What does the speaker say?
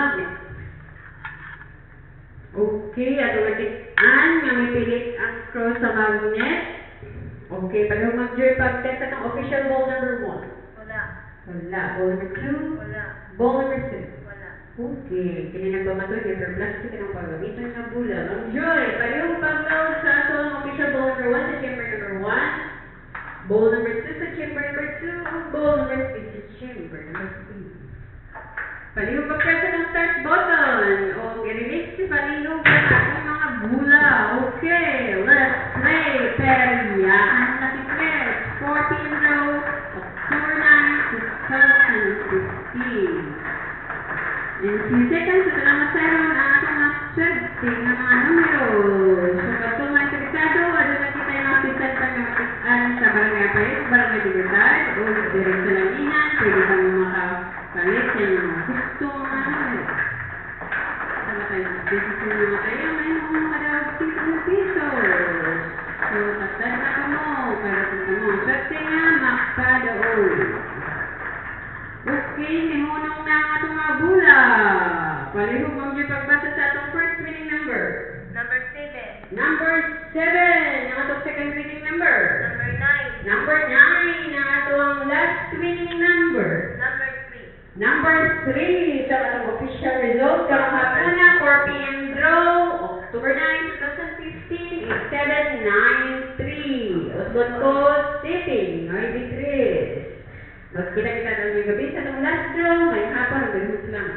magnet. Okay, automatic-an nga may pilit ang cross sa magnet. Okay, pareho mag-joy pag-test ng official ball number 1. Wala. Wala. Ball number 2. Wala. Ball number 3. Wala. Okay, kini nagpamatoy yung plastic ng paggamitan ng bula. Mag-joy, pareho pag-load sa atong official ball number 1 sa chamber number 1. Ball number 2 sa chamber number 2. Ball number 3 sa chamber number 3. Palihog pag-press ng start button. O, i-release si palihog ang ating mga bula. Okay, let's play. Periyaan na si-press. 4 p.m. row, October 9, 2015. In 2 seconds, ito na masayon ang ating mga swedting na mga numero. So, bato mga interesado, ano na kita yung mga pisan pa ng matisan sa Barangay Apayos, Barangay Libertad, o direct sa Langinan, pwede kang makapalit sa yung mga gusto mga numero. Sama tayo, business na mga tayo, may mga daw pesos. So, tatad na ka mo, para sa mo. Swedting nga, makadaon. Okay, nihunong na ang atong mga bula. Palihog mong yung pagbasa sa atong first winning number. Number 7. Number 7. Ang atong second winning number. Number 9. Number 9. Ang atong last winning number. Number 3. Number 3. Sa atong official result. Karong hapon na 4 p.m. draw. October 9, 2015. 8793. Usbon ko, sitting. Noisy Chris. Magkita-kita daw yung gabi sa itong last draw, may hapon, ganun lang.